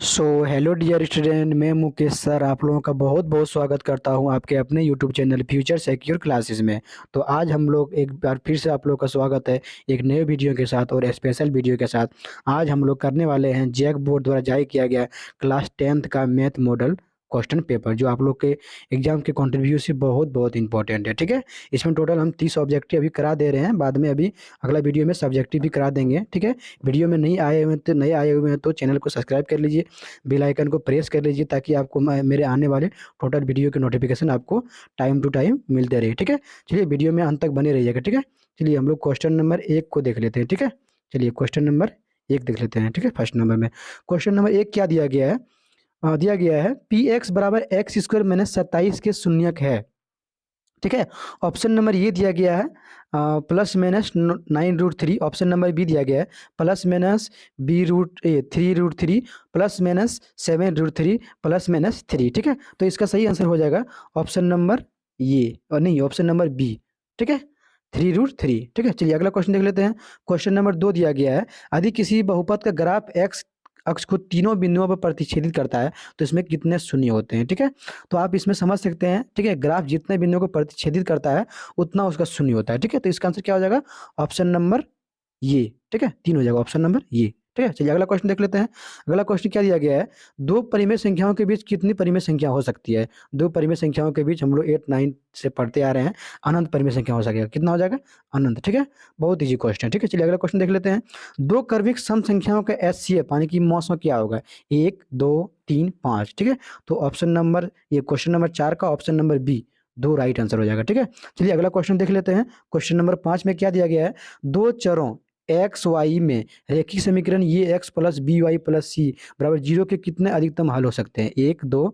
Hello dear student, मैं Mukesh sir आप लोगों का बहुत बहुत स्वागत करता हूं आपके अपने YouTube channel future secure classes में। तो आज हम लोग एक बार फिर से आप लोगों का स्वागत है एक नए वीडियो के साथ और स्पेशल वीडियो के साथ। आज हम लोग करने वाले हैं जैक बोर्ड द्वारा जारी किया गया क्लास 10th का मैथ मॉडल क्वेश्चन पेपर, जो आप लोग के एग्जाम के कंट्रीब्यूशन से बहुत बहुत इंपॉर्टेंट है। ठीक है, इसमें टोटल हम 30 ऑब्जेक्टिव अभी करा दे रहे हैं, बाद में अभी अगला वीडियो में सब्जेक्टिव भी करा देंगे। ठीक है, वीडियो में नए आए हुए हैं तो चैनल को सब्सक्राइब कर लीजिए, बेल आइकन को प्रेस कर लीजिए ताकि आपको मेरे आने वाले टोटल वीडियो के नोटिफिकेशन आपको टाइम टू टाइम मिलते रहे। ठीक है, चलिए वीडियो में अंत तक बने रहिएगा। ठीक है, चलिए हम लोग क्वेश्चन नंबर 1 को देख लेते हैं। ठीक है, चलिए क्वेश्चन नंबर 1 देख लेते हैं। ठीक है, फर्स्ट नंबर में क्वेश्चन नंबर 1 क्या दिया गया है? दिया गया है पी एक्स बराबर एक्स स्क्वायर माइनस 27 के शून्यक है। ठीक है, ऑप्शन नंबर ये दिया गया है plus minus 9√3। Option number B दिया गया है प्लस माइनस बी√3 प्लस माइनस 7√3 प्लस माइनस 3। ठीक है, तो इसका सही आंसर हो जाएगा ऑप्शन नंबर ये, और नहीं ऑप्शन नंबर बी। ठीक है, 3√3। ठीक है, चलिए अगला क्वेश्चन देख लेते हैं। क्वेश्चन नंबर 2 दिया गया है यदि किसी बहुपद का ग्राफ एक्स अक्ष को तीनों बिंदुओं पर प्रतिच्छेदित करता है तो इसमें कितने शून्य होते हैं। ठीक है, तो आप इसमें समझ सकते हैं। ठीक है, ग्राफ जितने बिंदुओं को प्रतिच्छेदित करता है उतना उसका शून्य होता है। ठीक है, तो इसका आंसर क्या हो जाएगा? ऑप्शन नंबर ये। ठीक है, 3 हो जाएगा ऑप्शन नंबर ये। ठीक है, चलिए अगला क्वेश्चन देख लेते हैं। अगला क्वेश्चन क्या दिया गया है? दो परिमेय संख्याओं के बीच कितनी परिमेय संख्या हो सकती है? दो परिमेय संख्याओं के बीच हम लोग 8 9 से पढ़ते आ रहे हैं, अनंत परिमेय संख्या हो सकेगा। कितना हो जाएगा? अनंत। ठीक है, बहुत ईजी क्वेश्चन। ठीक है, चलिए अगला क्वेश्चन देख लेते हैं। दो कर्विक सम संख्याओं का एचसीएफ यानी कि मौसम क्या होगा? 1 2 3 5। ठीक है, तो ऑप्शन नंबर ये क्वेश्चन नंबर 4 का ऑप्शन नंबर बी दो राइट आंसर हो जाएगा। ठीक है, चलिए अगला क्वेश्चन देख लेते हैं। क्वेश्चन नंबर 5 में क्या दिया गया है? दो चरों एक्स वाई में रेखीय समीकरण ये X plus B Y plus C बराबर 0 के कितने अधिकतम हल हो सकते हैं? 1 2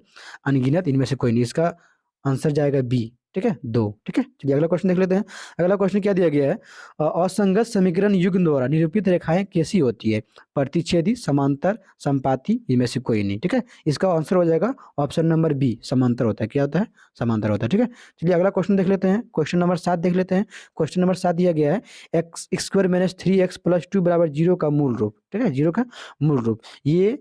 अनगिनत, इनमें से कोई नहीं। इसका आंसर जाएगा बी। ठीक है, 2। ठीक है, चलिए अगला क्वेश्चन देख लेते हैं। अगला क्वेश्चन क्या दिया गया है? असंगत समीकरण युग्म द्वारा निरूपित रेखाएं कैसी होती है? प्रतिच्छेदी, समांतर, संपाती, इनमें से कोई नहीं। ठीक है, इसका आंसर हो जाएगा ऑप्शन नंबर बी, समांतर होता है। क्या होता है? समांतर होता है। ठीक है, चलिए अगला क्वेश्चन देख लेते हैं। क्वेश्चन नंबर 7 देख लेते हैं। क्वेश्चन नंबर 7 दिया गया है x square minus 3x plus 2 बराबर 0 का मूल रूप। ठीक है, 0 का मूल रूप ये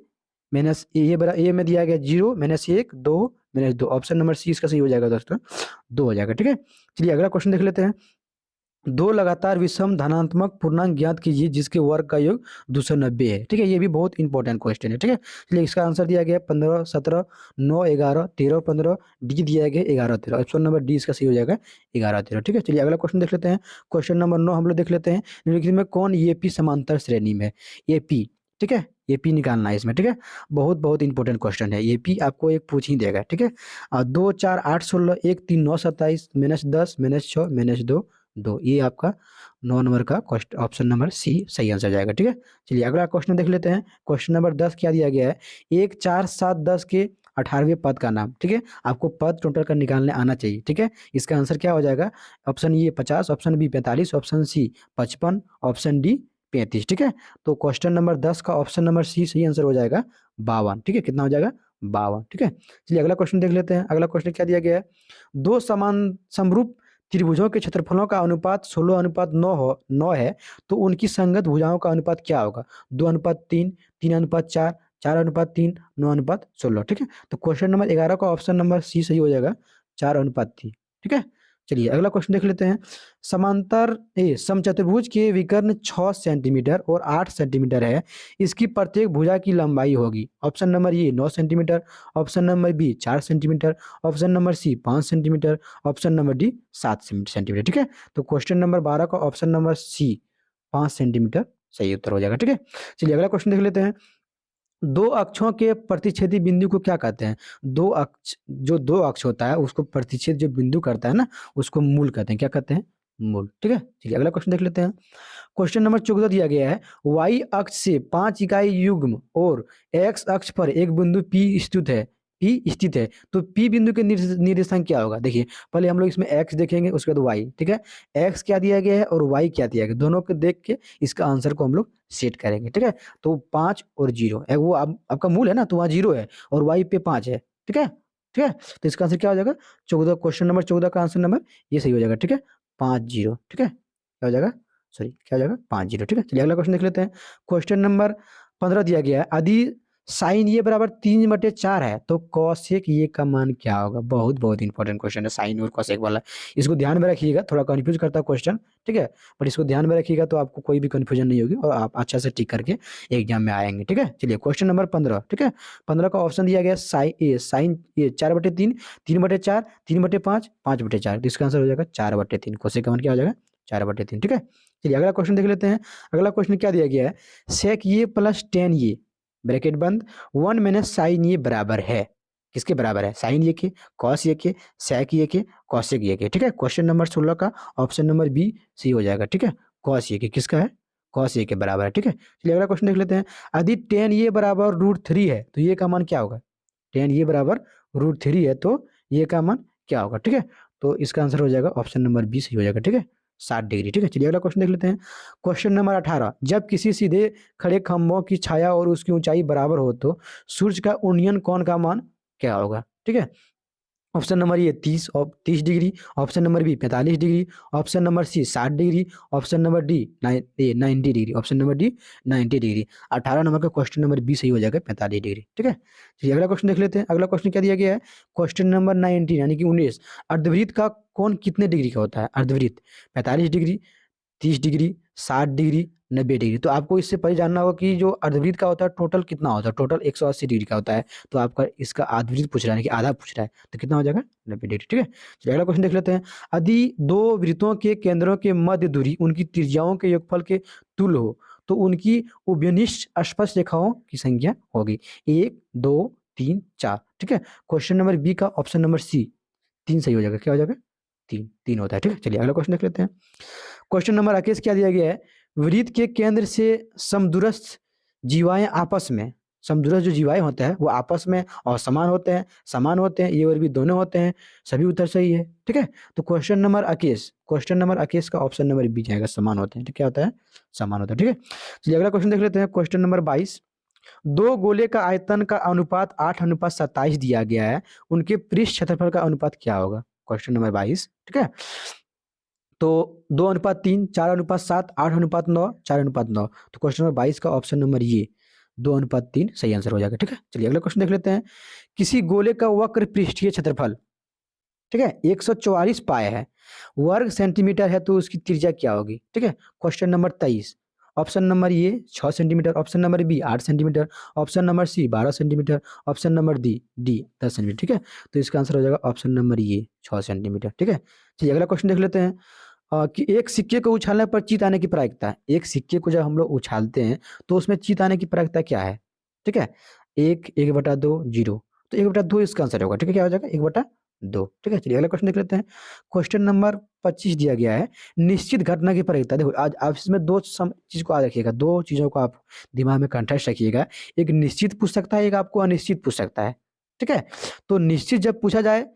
माइनस ये बरा ये में दिया गया 0 minus 1 2 minus 2। Option number C इसका सही हो जाएगा दोस्तों, 2 हो जाएगा। ठीक है, चलिए अगला क्वेश्चन देख लेते हैं। दो लगातार विषम धनात्मक पूर्णांक ज्ञात कीजिए जिसके वर्ग का योग 290 है। ठीक है, ये भी बहुत इंपॉर्टेंट क्वेश्चन है। ठीक है, चलिए इसका आंसर दिया गया 15 17 9 11 13 15। डी दिया गया 11 13। ऑप्शन नंबर डी इसका सही हो जाएगा 11 13। ठीक है, चलिए अगला क्वेश्चन देख लेते हैं। क्वेश्चन नंबर 9 हम लोग देख लेते हैं। निम्नलिखित में कौन एपी समांतर श्रेणी में? एपी। ठीक है, एपी निकालना है इसमें। ठीक है, बहुत बहुत इंपॉर्टेंट क्वेश्चन है। एपी आपको एक पूछ ही देगा। ठीक है, 2 4 8 16 1 3 9 27 माइनस 10 माइनस 6 माइनस 2 2। ये आपका 9 नंबर का क्वेश्चन, ऑप्शन नंबर सी सही आंसर जाएगा। ठीक है, चलिए अगला क्वेश्चन देख लेते हैं। क्वेश्चन नंबर 10 क्या दिया गया है? 1 4 7 10 के 18वें पद का नाम। ठीक है, आपको पद टोटल का निकालने आना चाहिए। ठीक है, इसका आंसर क्या हो जाएगा? Option A 50, option B 45, option C 55, option D 35। ठीक है, तो क्वेश्चन नंबर 10 का ऑप्शन नंबर सी सही आंसर हो जाएगा 52। ठीक है, कितना हो जाएगा? 52। ठीक है, चलिए अगला क्वेश्चन देख लेते हैं। अगला क्वेश्चन क्या दिया गया है? दो समान समरूप त्रिभुजों के क्षेत्रफलों का अनुपात 16:9 9 है, तो उनकी संगत भुजाओं का अनुपात क्या होगा? 2:3, 3:4, 4:3, 9:16। ठीक है, तो क्वेश्चन नंबर 11 का ऑप्शन नंबर सी सही हो जाएगा 4:3। ठीक है, चलिए अगला क्वेश्चन देख लेते हैं। समचतुर्भुज के विकर्ण 6 सेंटीमीटर और 8 सेंटीमीटर है, इसकी प्रत्येक भुजा की लंबाई होगी। Option number A 9 centimetre, option number B 4 centimetre, option number C 5 centimetre, option number D 7 centimetre. ठीक है, तो क्वेश्चन नंबर 12 का ऑप्शन नंबर सी 5 सेंटीमीटर सही उत्तर हो जाएगा। ठीक है, चलिए अगला क्वेश्चन देख लेते हैं। दो अक्षों के प्रतिच्छेदी बिंदु को क्या कहते हैं? दो अक्ष, जो दो अक्ष होता है उसको प्रतिच्छेद जो बिंदु करता है ना, उसको मूल कहते हैं। क्या कहते हैं? मूल। ठीक है, चलिए अगला क्वेश्चन देख लेते हैं। क्वेश्चन नंबर 14 दिया गया है y अक्ष से 5 इकाई युग्म और x अक्ष पर एक बिंदु P स्थित है तो P बिंदु के निर्देशांक क्या होगा? देखिए पहले हम लोग इसमें x देखेंगे, उसके बाद y। ठीक है, x क्या दिया गया है और y क्या दिया गया, दोनों को देख के इसका आंसर को हम लोग सेट करेंगे। ठीक है, तो 5 और 0 वो आपका मूल है ना, तो वहाँ 0 है और y पे 5 है। ठीक है, ठीक है, तो इसका आंसर क्या हो जाएगा? 14, क्वेश्चन नंबर 14 का आंसर नंबर ये सही हो जाएगा। ठीक है, 5 0। ठीक है, क्या हो जाएगा? सॉरी क्या हो जाएगा? 5 0। ठीक है, चलिए अगला क्वेश्चन देख लेते हैं। क्वेश्चन नंबर 15 दिया गया है यदि साइन ये बराबर 3/4 है, तो कॉसेक ये का मान क्या होगा? बहुत बहुत इंपॉर्टेंट क्वेश्चन है साइन और कॉसेक वाला। इसको ध्यान में रखिएगा, थोड़ा कंफ्यूज करता है क्वेश्चन, ठीक है, पर इसको ध्यान में रखिएगा तो आपको कोई भी कंफ्यूजन नहीं होगी और आप अच्छा से टिक करके एग्जाम में आएंगे, ठीक है। चलिए क्वेश्चन नंबर 15, ठीक है। 15 का ऑप्शन दिया गया साइन ये 4/3, 3/4, 3/5, 5/4, तो इसका आंसर हो जाएगा 4/3। कॉसेक का मान क्या हो जाएगा? 4/3, ठीक है। चलिए अगला क्वेश्चन देख लेते हैं। अगला क्वेश्चन क्या दिया गया है? सेक ये प्लस टेन ये ब्रैकेट बंद 1 माइनस साइन ये बराबर है, किसके बराबर है? साइन ये के, कॉस ये के, सेक ये के, कॉसेक ये के, ठीक है। क्वेश्चन नंबर 16 का ऑप्शन नंबर बी सी हो जाएगा, ठीक है। कॉस ये के किसका है? कॉस ये के बराबर है, ठीक है। चलिए अगला क्वेश्चन देख लेते हैं। यदि टेन ये बराबर √3 है तो ये का मान क्या होगा? टेन ये बराबर √3 है तो ये का मान क्या होगा, ठीक है। तो इसका आंसर हो जाएगा ऑप्शन नंबर बी सही हो जाएगा, ठीक है, 60 डिग्री, ठीक है। चलिए अगला क्वेश्चन देख लेते हैं। क्वेश्चन नंबर 18, जब किसी सीधे खड़े खंभों की छाया और उसकी ऊंचाई बराबर हो तो सूर्य का उन्नयन कोण का मान क्या होगा, ठीक है। ऑप्शन नंबर ये 30 degree, option number B 45 degree, option number C 60 degree, option number D 90 degree, option number D 90 degree. 18 number का क्वेश्चन नंबर बी सही हो जाएगा 45 डिग्री, ठीक है। चलिए अगला क्वेश्चन देख लेते हैं। अगला क्वेश्चन क्या दिया गया है? क्वेश्चन नंबर 19 यानी कि 19, अर्धवृत्त का कोण कितने डिग्री का होता है? अर्धवृत्त 45 डिग्री, 30 डिग्री, 60 डिग्री, 90 डिग्री। तो आपको इससे पहले जानना होगा कि जो अर्धवृत्त का होता है टोटल कितना होता है? टोटल 180 डिग्री का होता है। तो आपका इसका अर्धवृत्त पूछ रहा है कि आधा पूछ रहा है, तो कितना हो जाएगा? 90 डिग्री, ठीक है। चलिए अगला क्वेश्चन देख लेते हैं। यदि दो वृत्तों के केंद्रों के मध्य दूरी उनकी त्रिज्याओं के योगफल के तुल्य हो तो उनकी उभयनिष्ठ स्पर्श रेखाओं की संख्या होगी 1, 2, 3, 4, ठीक है। क्वेश्चन नंबर बी का ऑप्शन नंबर सी 3 सही हो जाएगा। क्या हो जाएगा? 3, 3 होता है, ठीक है। चलिए अगला क्वेश्चन देख लेते हैं। क्वेश्चन नंबर 21 क्या दिया गया है? वृत्त के केंद्र से समदूरस्थ जीवाएं आपस में, समदूरस्थ जो जीवाएं होते हैं वो आपस में और समान होते हैं, समान होते हैं, ये और भी दोनों होते हैं। सभी उत्तर सही है, ठीक है। तो क्वेश्चन नंबर 21 का ऑप्शन नंबर बी जाएगा, समान होते हैं, ठीक, क्या होता है? समान होता है, ठीक है। चलिए अगला क्वेश्चन देख लेते हैं। क्वेश्चन नंबर 22, दो गोले का आयतन का अनुपात 8:27 दिया गया है, उनके पृष्ठ क्षेत्रफल का अनुपात क्या होगा? क्वेश्चन नंबर 22, ठीक है। तो 2:3, 4:7, 8:9, 4:9। तो क्वेश्चन नंबर 22 का ऑप्शन नंबर ये 2:3 सही आंसर हो जाएगा, ठीक है। चलिए अगला क्वेश्चन देख लेते हैं। किसी गोले का वक्र पृष्ठीय क्षेत्रफल, ठीक है, 144 पाए है, वर्ग सेंटीमीटर है, तो उसकी त्रिज्या क्या होगी, ठीक है। Question number 23, option number A 6 centimetre, option number B 8 centimetre, option number C 12 centimetre, option number D D 10 centimetre, ठीक है। तो इसका आंसर हो जाएगा ऑप्शन नंबर ये 6 सेंटीमीटर, ठीक है। चलिए अगला क्वेश्चन देख लेते हैं। कि एक सिक्के को उछालने पर जीत आने की प्रायिकता है। एक सिक्के को जब हम लोग उछालते हैं तो उसमें जीत आने की प्रायिकता क्या है, ठीक है। 1/2 0, तो 1/2 इसका आंसर होगा, ठीक है। क्या हो जाएगा? 1/2, ठीक है। चलिए अगला क्वेश्चन देख लेते हैं। क्वेश्चन नंबर 25 दिया गया है। निश्चित घटना की प्रायिकता, देखो आज आप इसमें दो चीज को याद रखिएगा, दो चीजों को आप दिमाग में कंठस्थ रखिएगा। एक निश्चित पूछ सकता है, एक आपको अनिश्चित पूछ सकता है, ठीक है। तो निश्चित जब पूछा जाए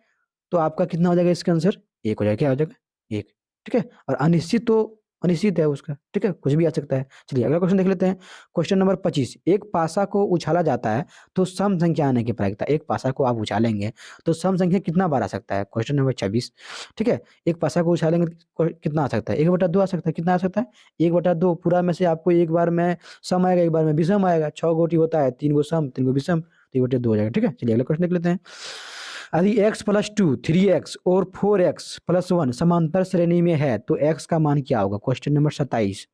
तो आपका कितना हो जाएगा? इसका आंसर 1 हो जाएगा। क्या हो जाएगा? 1, ठीक है। और अनिश्चित तो अनिश्चित है उसका, ठीक है, कुछ भी आ सकता है। चलिए अगला क्वेश्चन देख लेते हैं। क्वेश्चन नंबर 25, एक पासा को उछाला जाता है तो सम संख्या आने की प्रायिकता, एक पासा को आप उछालेंगे तो सम संख्या कितना बार आ सकता है? क्वेश्चन नंबर 26, ठीक है। एक पासा को उछालेंगे तो कितना आ सकता है? 1/2 आ सकता है। कितना आ सकता है? 1/2 पूरा में से आपको एक बार में सम आएगा, एक बार में विषम आएगा। 6 गोटी होता है, 3 गो सम, 3 गो विषम, तो 1/2 हो जाएगा, ठीक है। चलिए अगला क्वेश्चन देख लेते हैं। यदि x+2, 3x और 4x+1 समांतर श्रेणी में है तो x का मान क्या होगा? Question number 27,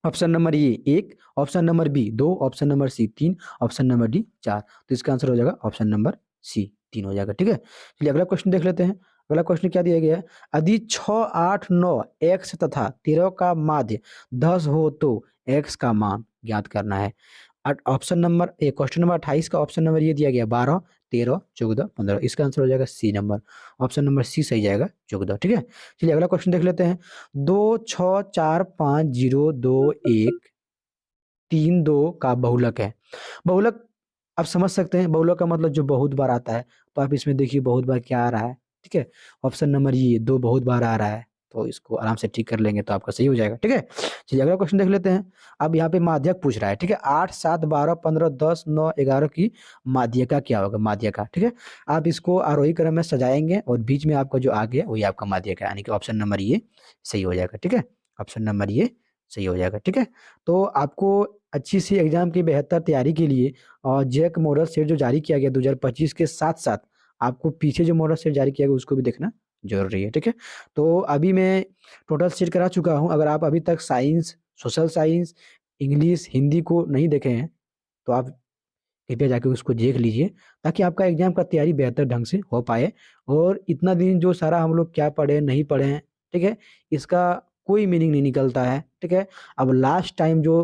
option number A 1, option number B 2, option number C 3, option number D 4। तो इसका आंसर हो जाएगा ऑप्शन नंबर सी 3 हो जाएगा, ठीक है। चलिए अगला क्वेश्चन देख लेते हैं। अगला क्वेश्चन क्या दिया गया है? यदि 6, 8, 9 x तथा 13 का माध्य 10 हो तो x का मान ज्ञात करना है। ऑप्शन नंबर ए, क्वेश्चन नंबर 28 का ऑप्शन नंबर ये दिया गया 12, 13, 14, 15। इसका आंसर हो जाएगा C number, option number C सही जाएगा 14, ठीक है। चलिए अगला क्वेश्चन देख लेते हैं। 2, 6, 4, 5, 0, 2, 1, 3, 2 का बहुलक है। बहुलक आप समझ सकते हैं, बहुलक का मतलब जो बहुत बार आता है। तो आप इसमें देखिए बहुत बार क्या आ रहा है, ठीक है। ऑप्शन नंबर ये 2 बहुत बार आ रहा है, तो इसको आराम से ठीक कर लेंगे तो आपका सही हो जाएगा, ठीक है। चलिए अगला क्वेश्चन देख लेते हैं। अब यहाँ पे माध्यक पूछ रहा है, ठीक है। 8, 7, 12, 15, 10, 9, 11 की माध्यका क्या होगा? माध्यका, ठीक है। आप इसको आरोही क्रम में सजाएंगे और बीच में आपका जो आ गया वही आपका माध्यक है, यानी कि ऑप्शन नंबर ये सही हो जाएगा, ठीक है। ऑप्शन नंबर ये सही हो जाएगा, ठीक है? तो आपको अच्छी सी एग्ज़ाम की बेहतर तैयारी के लिए जैक मॉडल सेट जो जारी किया गया 2025 के साथ-साथ आपको पीछे जो मॉडल सेट जारी किया गया उसको भी देखना ज़रूरी है, ठीक है? तो अभी मैं टोटल सेट करा चुका हूँ, अगर आप अभी तक science, social science, English, Hindi को नहीं देखे हैं, तो आप कृपया जाके उसको देख लीजिए, ताकि आपका एग्ज़ाम का तैयारी बेहतर ढंग से हो पाए और इतना दिन जो सारा हम लोग क्या पढ़े, नहीं पढ़े हैं, ठीक है? इसका कोई मीनिंग नहीं निकलता है, ठीक है? अब लास्ट टाइम जो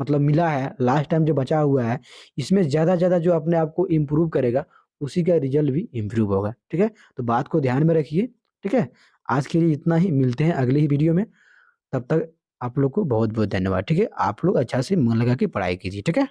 मतलब मिला है, लास्ट टाइम जो बचा हुआ है, इसमें ज़्यादा से ज़्यादा जो अपने आप को इम्प्रूव करेगा, उसी का रिज़ल्ट भी इम्प्रूव होगा, ठीक है? तो बात को ध्यान में रखिए, ठीक है? आज के लिए इतना ही, मिलते हैं अगली ही वीडियो में, तब तक आप लोग को बहुत-बहुत धन्यवाद, ठीक है? आप लोग अच्छा से मन लगा के पढ़ाई कीजिए, ठीक है?